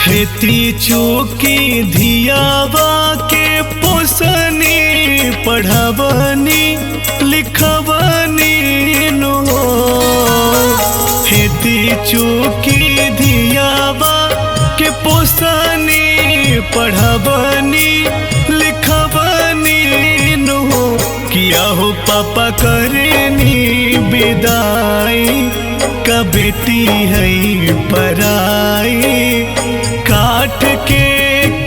खेती चूकी धियावा के पोसनी पढ़ावनी लिखवनी नो। खेती चूकी धियावा के पोसनी पढ़ावनी लिखवनी नो। किया हो पापा करेनी विदाई का बेटी है पराई। काट के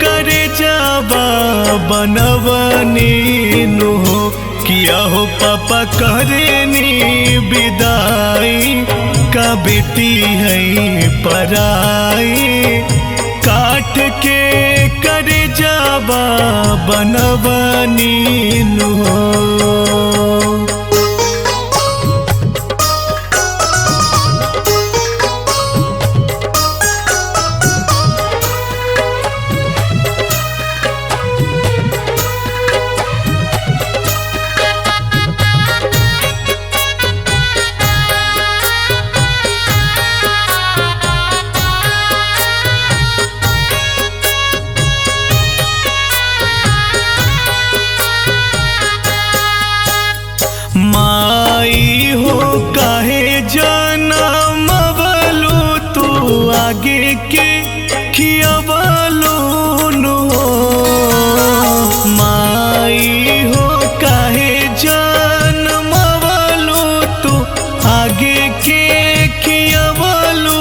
करे जावा बनवनी नो। किया हो पापा करेनी विदाई का बेटी है पराई। काट के करे जावा बनवनी नो। माई हो काहे जनमवलु तू आगे के खियवलु नो। माई हो काहे जनमवलु तू आगे के खियवलु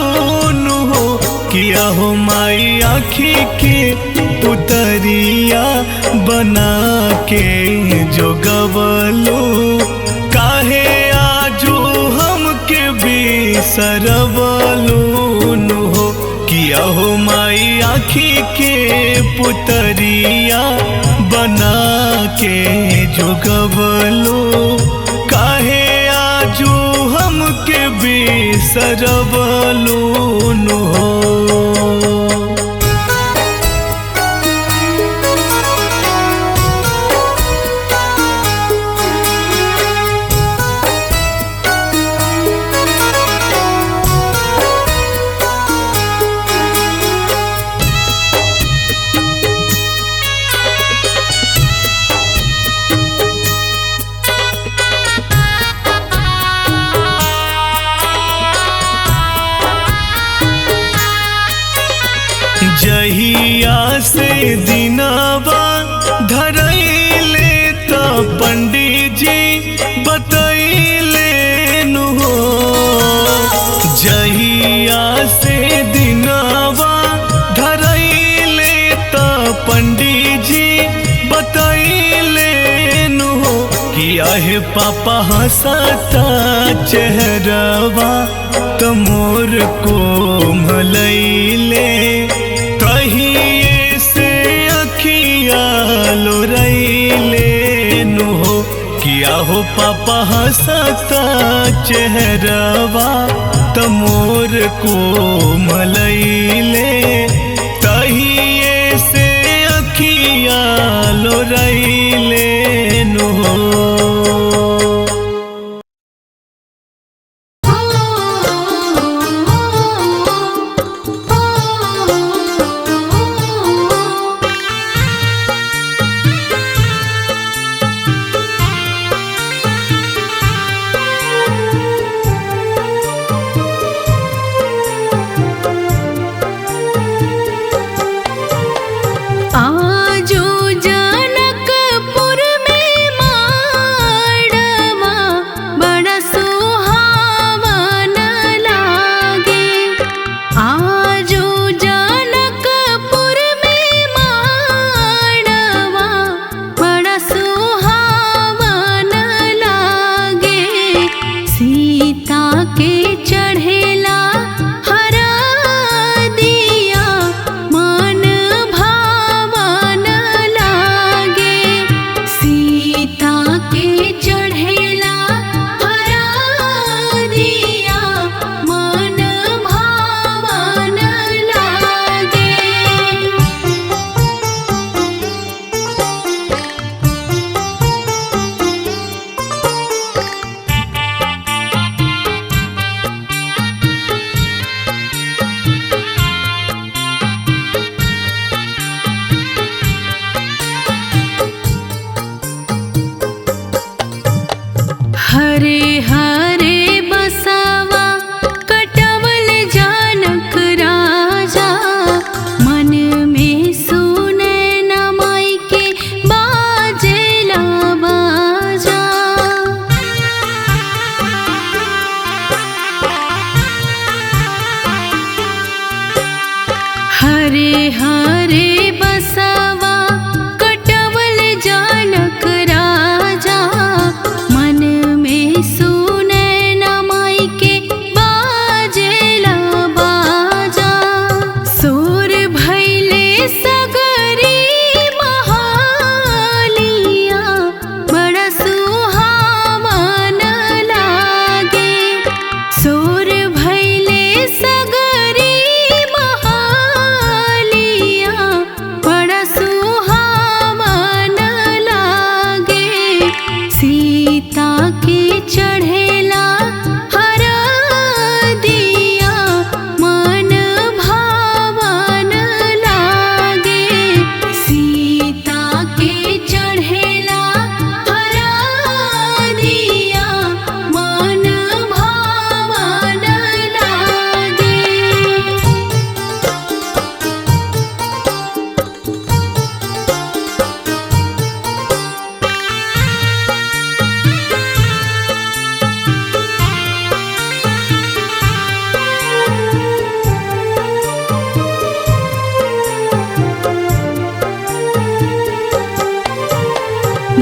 नो। किया हो माई आँखी के पुतरिया बना के जोगवलु। काहे आजू हमके बिसरवलु नो। किया हो माई आँखी के पुतरिया बना के जोगवलु। काहे आजू हमके बिसरवलु नो। जहिया से दिनवा धरैले त पंडित जी बतैले नु। जहिया से दिनवा धरैले त पंडित जी बतैले नु। किया है पापा हंसता चेहरवा त मोर को मलैले। कहिए से अखिया लोरैले नो। किया हो पापा हंसता चेहरवा त मोर को मलैले। कहिए से अखिया लोरैले नो। हरे हरे बसवा कटवल जनक राजा, मन में सुने न माई के बाजेला बाजा। सोर भैले सगरी महालिया, बड़ा सुहावन लागे। सोर भैले सगरी महालिया, बड़ा सुहावन लागे। सीता के चढ़ेला हरदिया, मन भावन लागे। सीता के चढ़ेला हरदिया, मन भावन लागे।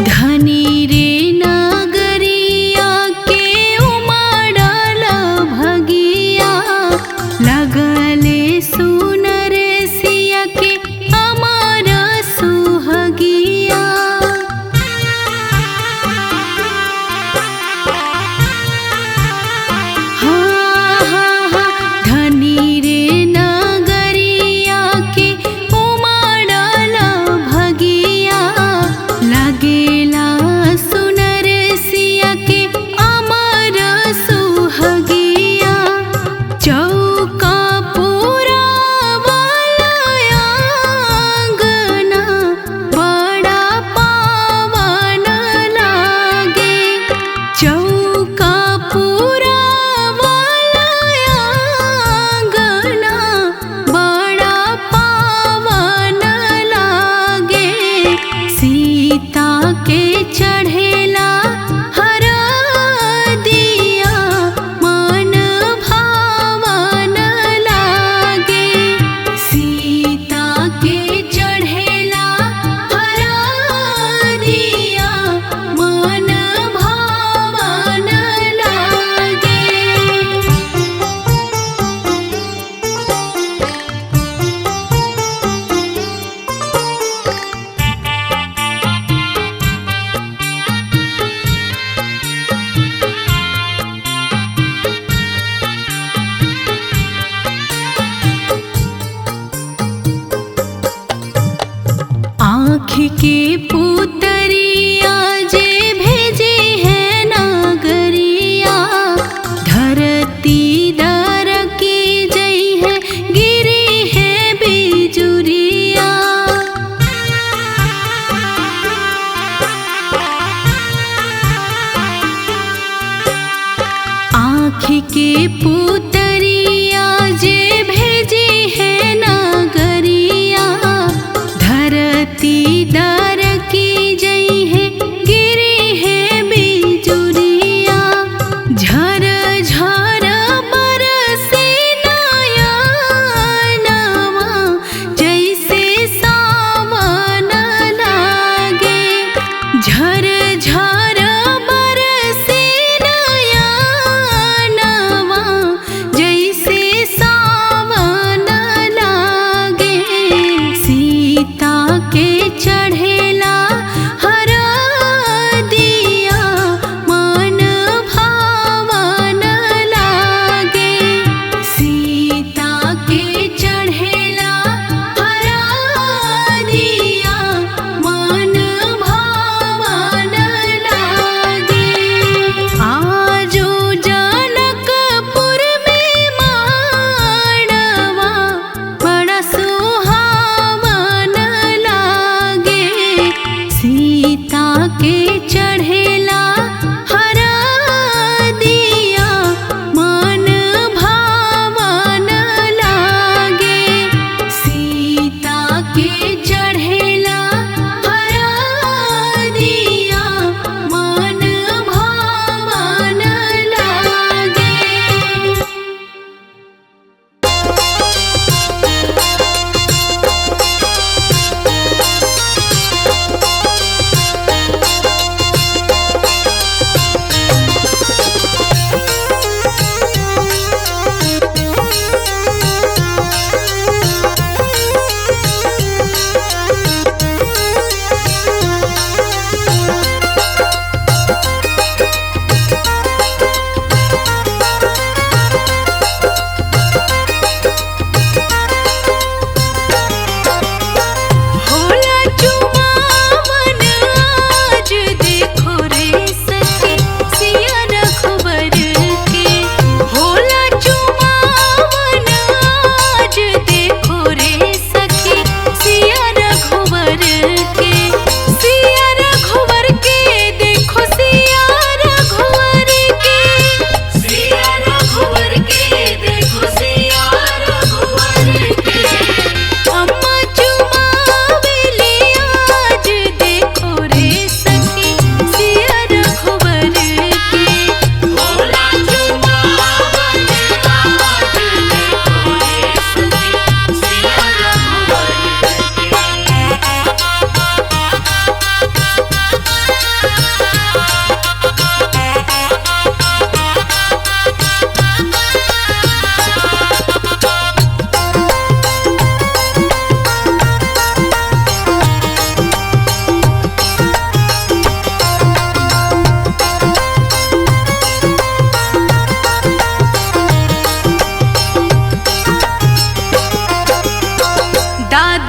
धनी रे नगरिया के उमड़ल भगिया, लगले सुनर सिया के अमर सुहगिया। धनी रे नगरिया के उमड़ल भगिया, लगेला सुनर सिया के अमर सुहगिया। चौका पुरावल आंगना, बड़ा पावन लागे। चौका पुरावल आंगना, बड़ा पावन लागे। सीता के चढ़ेला हरदिया, मन भावन लागे। सीता के चढ़ेला हरदिया, मन भावन लागे। आँख के पुतरिया जे भेजे है नागरिया, धरती दर की जई है गिरी है बिजुरिया। आँख के पुतरिया जे भेजे है नागरिया, धरती दर की जय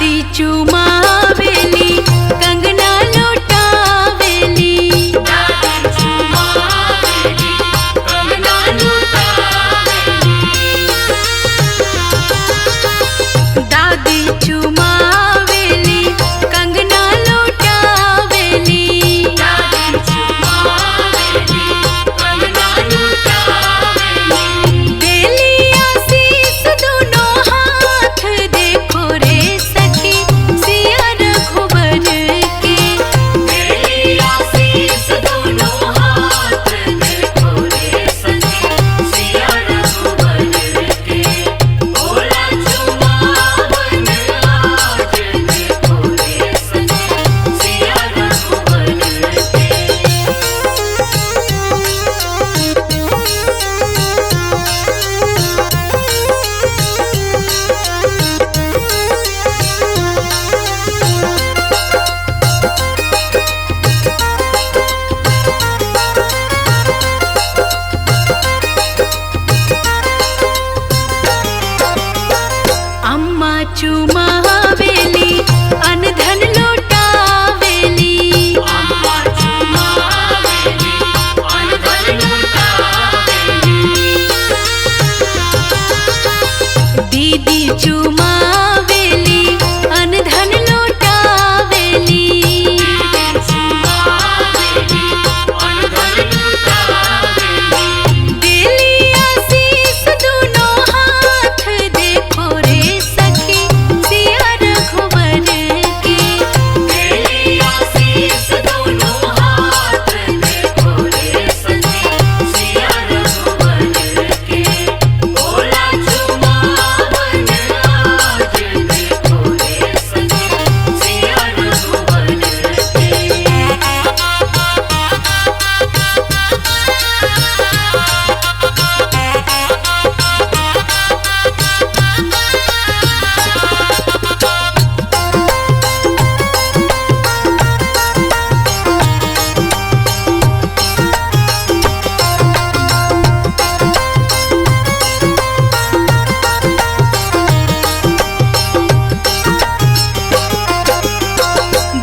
दादी चुमावेली कंगना लौटावेली दादी चुमावेली कंगना लौटावेली दादी चुमावेली कंगना लौटावेली दादी चुमावेली कंगना लौटावेली देली आशीष दोनों हाथ देखो रे सखी सिया रघुवर के देली आशीष दोनों हाथ देखो रे सखी सिया रघुवर के भोला चुमावन आज देखो रे सखी सिया रघुवर के अम्मा चुमावेली अनधन लौटावेली अम्मा चुमावेली अनधन लौटावेली दीदी चुमावेली अनधन लौटावेली दीदी चुमावेली अनधन लौटावेली देली आशीष दोनों हाथ देखो रे सखी सिया रघुवर के देली आशीष दोनों हाथ देखो रे सखी सिया रघुवर के भोला चुमावन आज देखो रे सखी सिया रघुवर के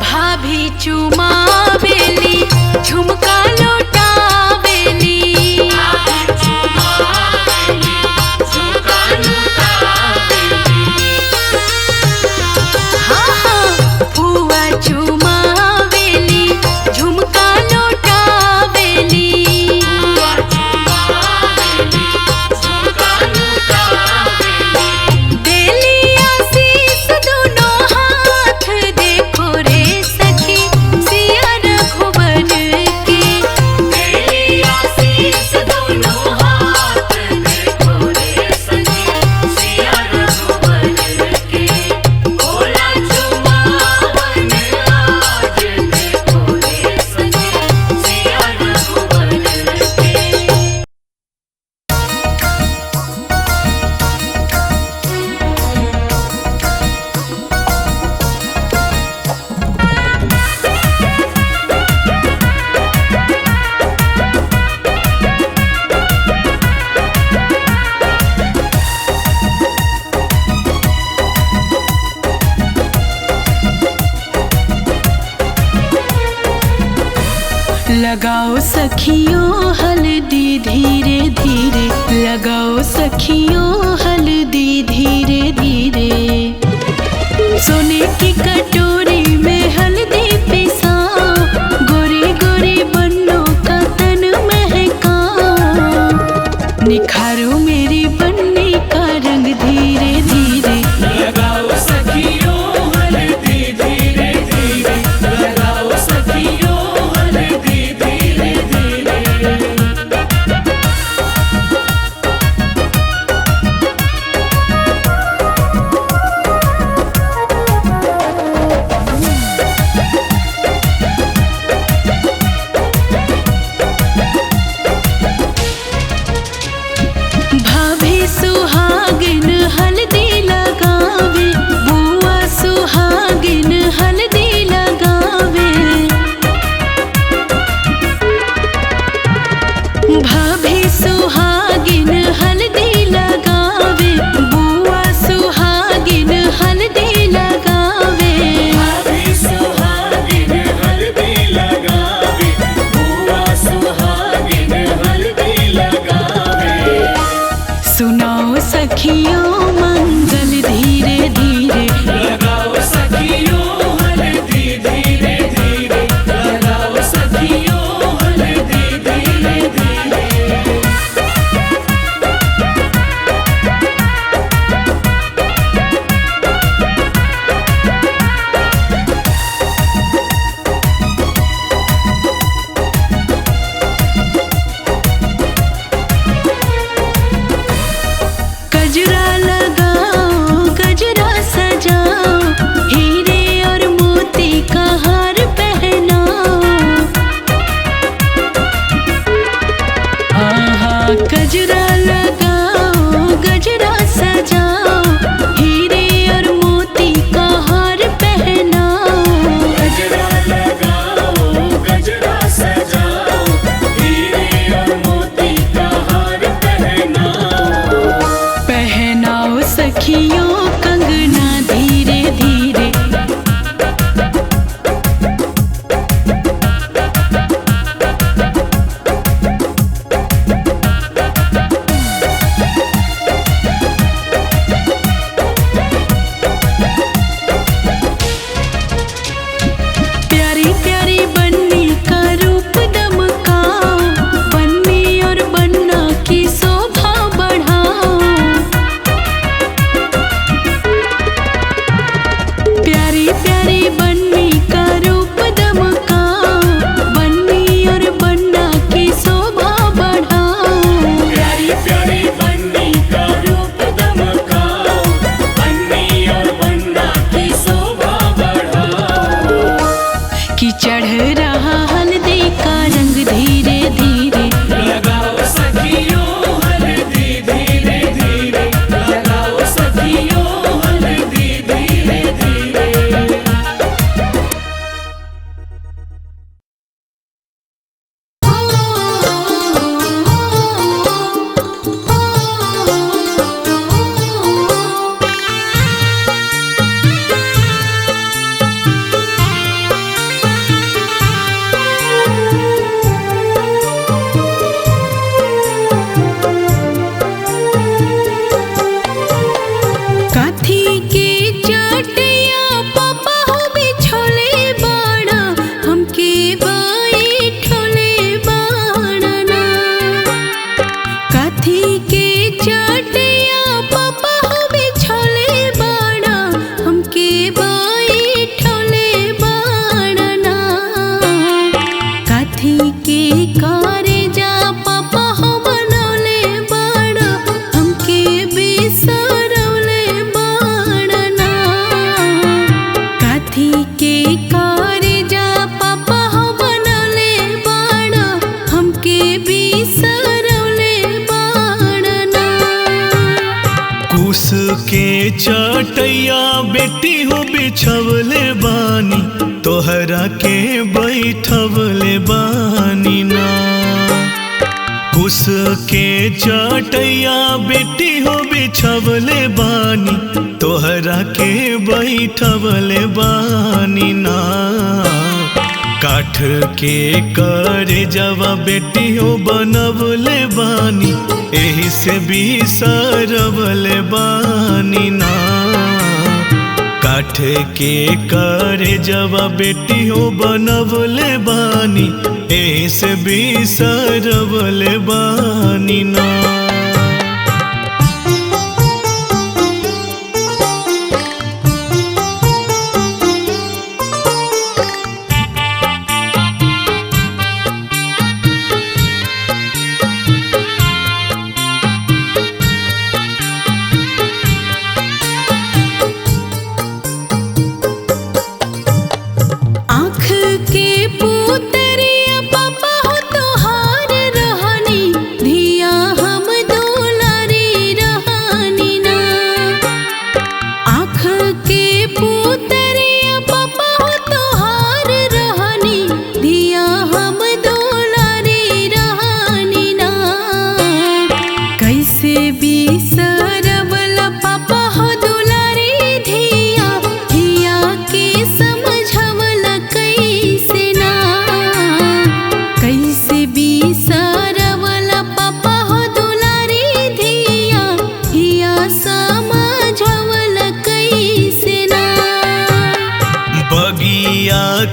भाभी चुमावेली झुमका लौटावेली भाभी चुमावेली झुमका लौटावेली हाँ हाँ फुआ चुमावेली झुमका लौटावेली फुआ चुमावेली झुमका लौटावेली देली आशीष दोनों हाथ देखो रे सखी सिया रघुवर के देली आशीष दोनों हाथ देखो रे सखी सिया रघुवर के भोला चुमावन आज देखो रे सखी सिया रघुवर के लगाओ सखियों हल्दी धीरे धीरे लगाओ सखियों हल्दी धीरे धीरे सोने की कटोरी में हल्दी पिसाओ गोरी गोरी बन्नों का तन महकाओ निखारो मेरी बन्नी का रंग धीरे धीरे लगाओ सखियों हल्दी धीरे धीरे लगाओ सखियों हल्दी धीरे धीरे चटैया बेटी हो बिछवले बानी, तोहरा के बैठवले बानी ना। कुश के चटैया बेटी हो बिछवले बानी, तोहरा के बैठवले बानी ना। काठ के करे जवा बेटी हो बनवले बानी, एही से बिसरवले बानी ना। काठ के करे जवा बेटी हो बनवले बानी, एही से बिसरवले बानी ना।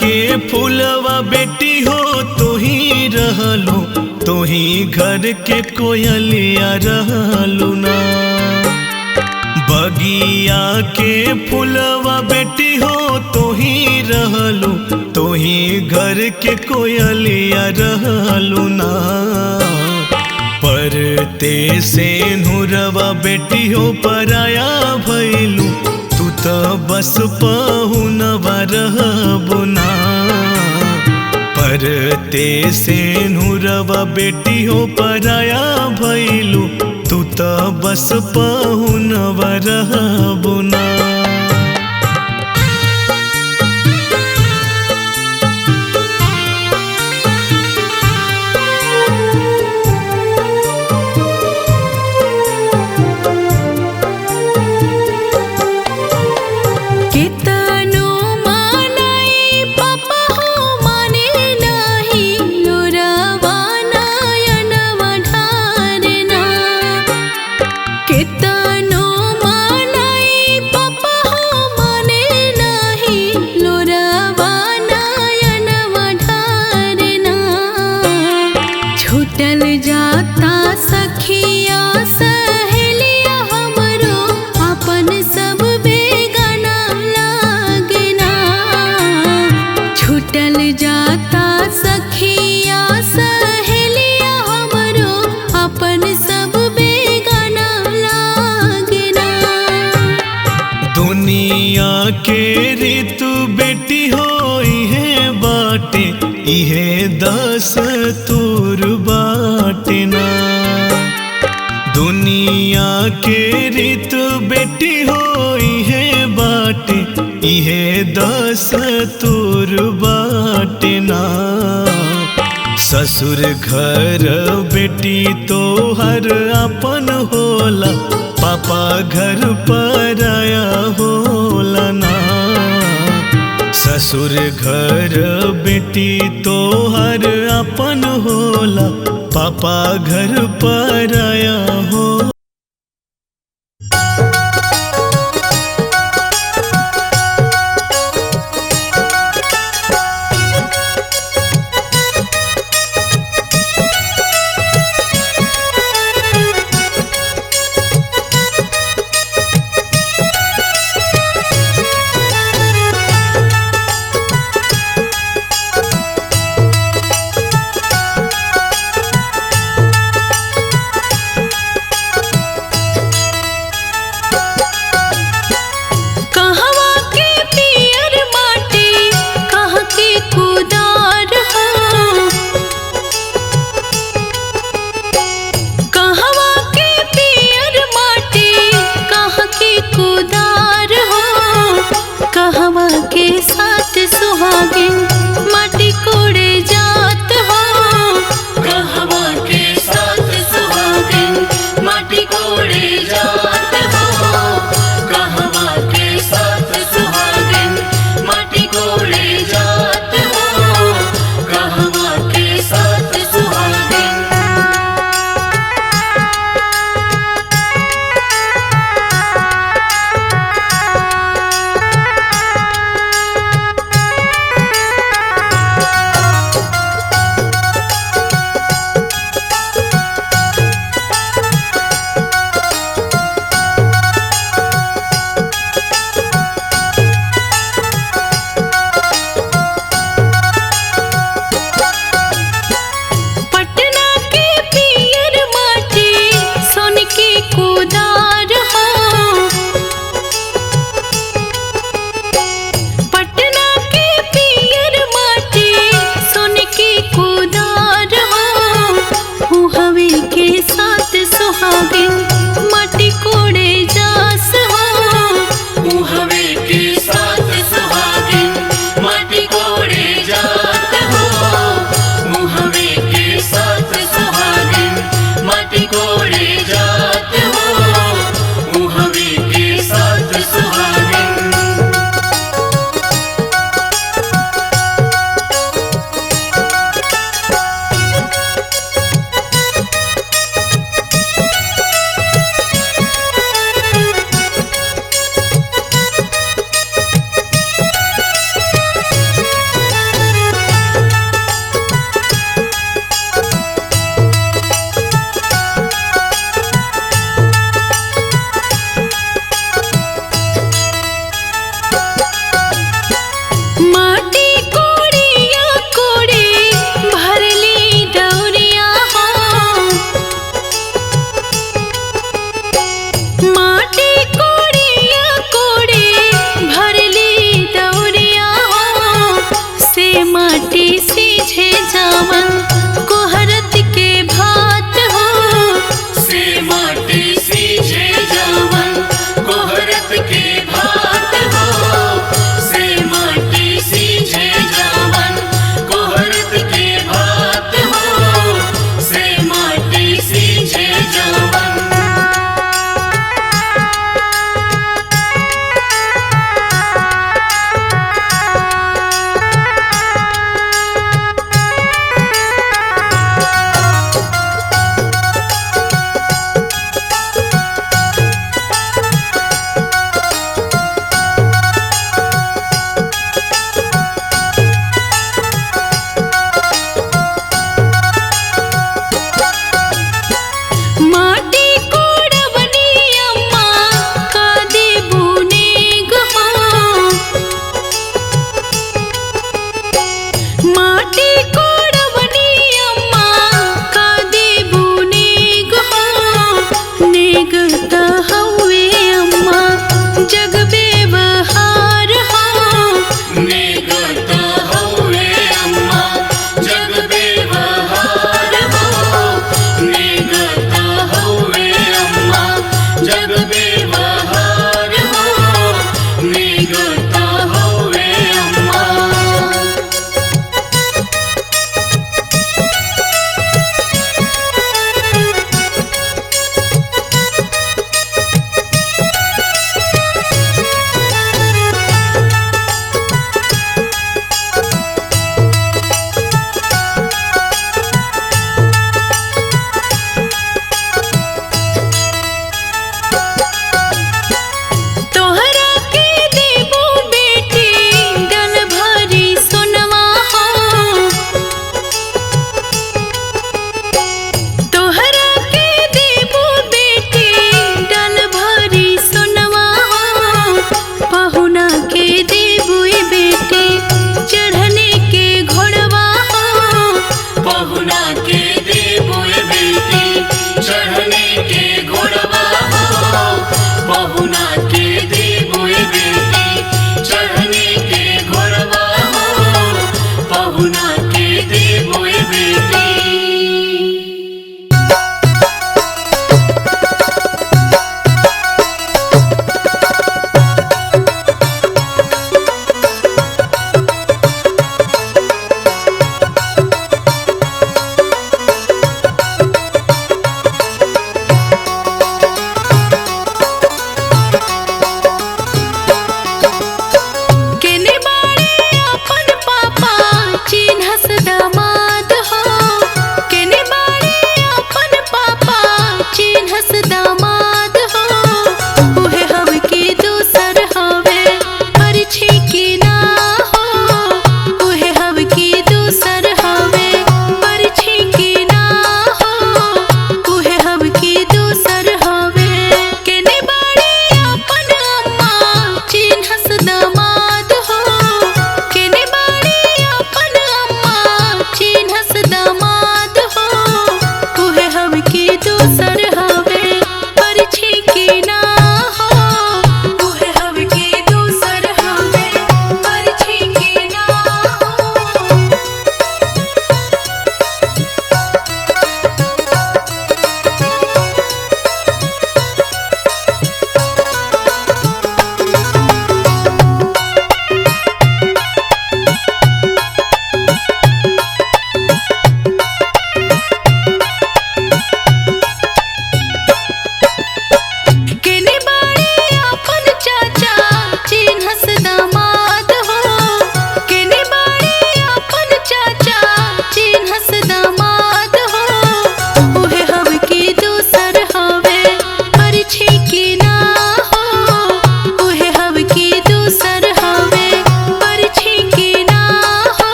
के फूलवा बेटी हो तो ही रहलू, तो ही घर के कोयलिया रहलू ना। बगिया के फूलवा बेटी हो तो ही रहलू, तो ही घर के कोयलिया रहलू ना। परते से नुरवा बेटी हो पराया भैलू, तू तो बस पहुनवा रहबू ना। परते से नुरवा बेटी हो पराया भैलू, तू तो बस पहुनवा रहबू ना। छूटल जाता सखिया सहेलिया हमरो, अपन सब बेगाना लागना। छूटल जाता सखिया सहेलिया हमरो, अपन सब बेगाना लागना। दुनिया के ऋतु बेटी हो इहे बाटे, इहे दस तूर बाटे ना। दुनिया के ऋतु बेटी हो इहे बाटे, इहे दस तूर बाटे ना। ससुर घर बेटी तो हर अपन होला, पापा घर पराया होला ना। ससुर घर बेटी तो हर अपन होला, पापा घर पराया हो।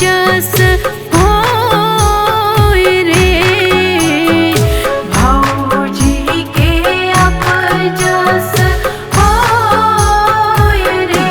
जस होय रे भौजी के अप जस होय रे।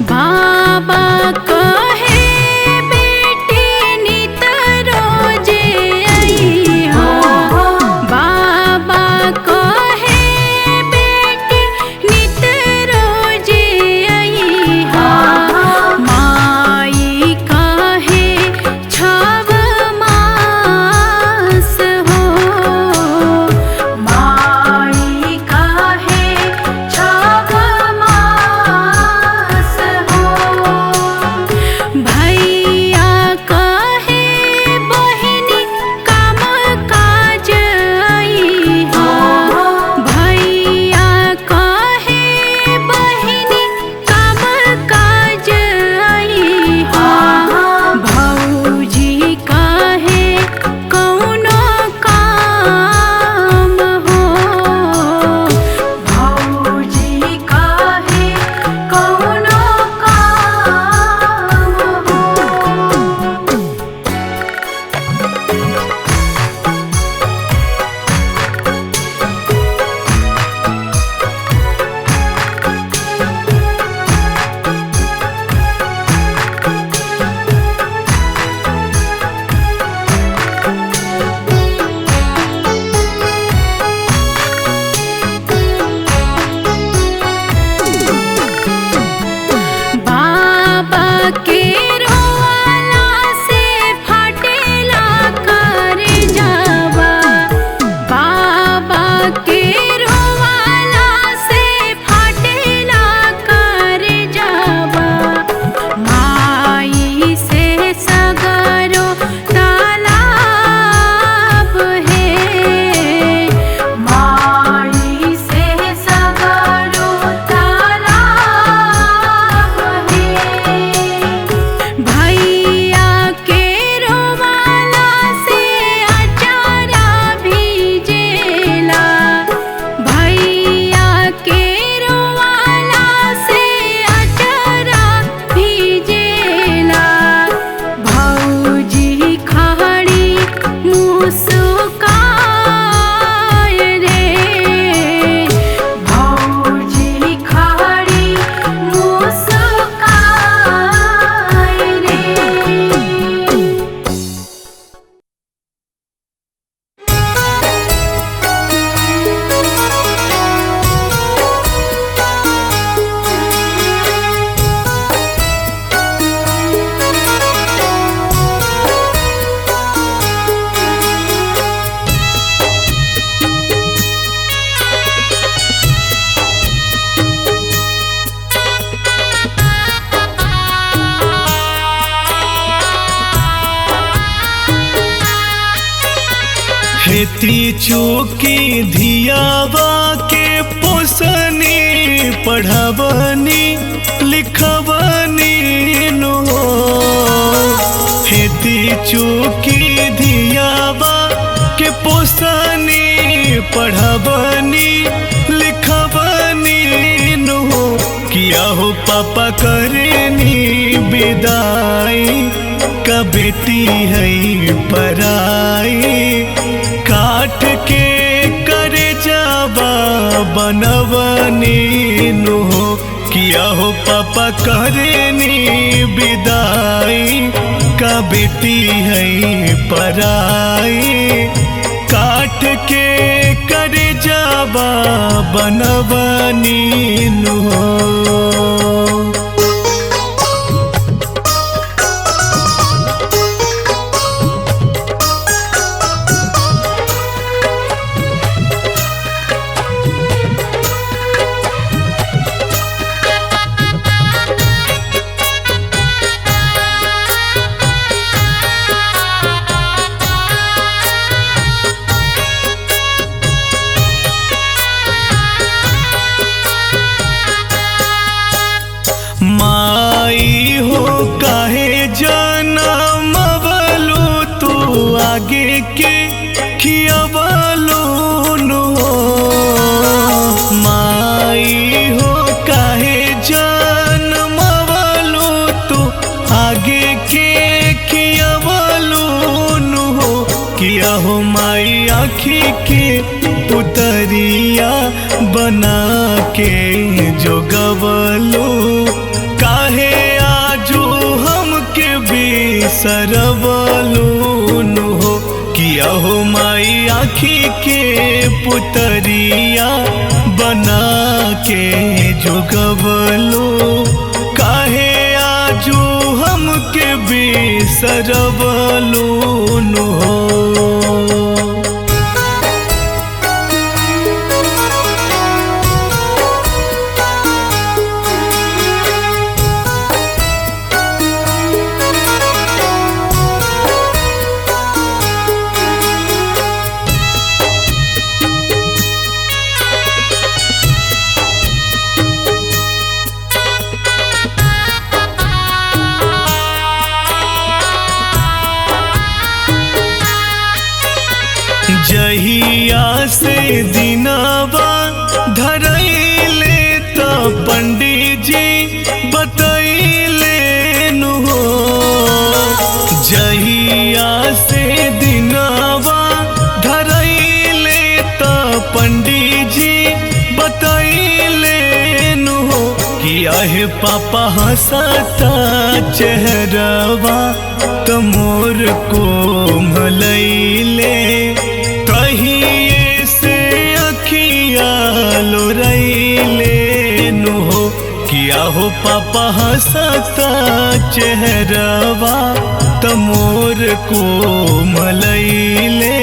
बाबा कहे बेटी नित रोजे अइहा बाबा कहे बेटी नित रोजे अइहा माई कहे छव मास हो माई कहे छव मास हो भैया कहे बहिनी काम काज अइहा भैया कहे बहिनी काम काज अइहा भौजी कहे कौनो काम हो भौजी कहे कौनो काम हो। बाबा के रोवाला से फाटेला कर जावा बाबा के रोवाला से फाटेला कर जावा माई से सगरो तालाब है माई से सगरो तालाब है भैया के रोवाला से अचारा भीजेला भैया के रोवाला से अचारा भीजेला भौजी खड़ी मुस्काय रे भौजी खड़ी मुस्काय रे। खेती चूकी धियावा के पोसनी पढ़ावनी लिखवनी नो खेती चूकी धियावा के पोसनी पढ़ावनी लिखवनी नो किया हो पापा करनी विदाई का बेटी है पराई काट के करे जावा बनवनी नो किया हो पापा करनी विदाई का बेटी है पराई काट के करे जावा बनवनी नो। अहो माई आँखी के पुतरिया बना के जो गवलो काहे आजो हमके बिसरवलो नु हो कि अहो माई आँखी के पुतरिया बना के जो गवलो काहे आजो हमके बिसरवलो नु हो। जहिया से दिनवा धरैले त पंडित जी बतैले नु हो जहिया से दिनवा धरैले त पंडित जी बतैले नु हो कि आहे पापा हंसता चेहरवा त मोर को मलैले कहिए से अखिया लोरैले नु हो किया हो पापा हंसता चेहरवा त मोर को मलैले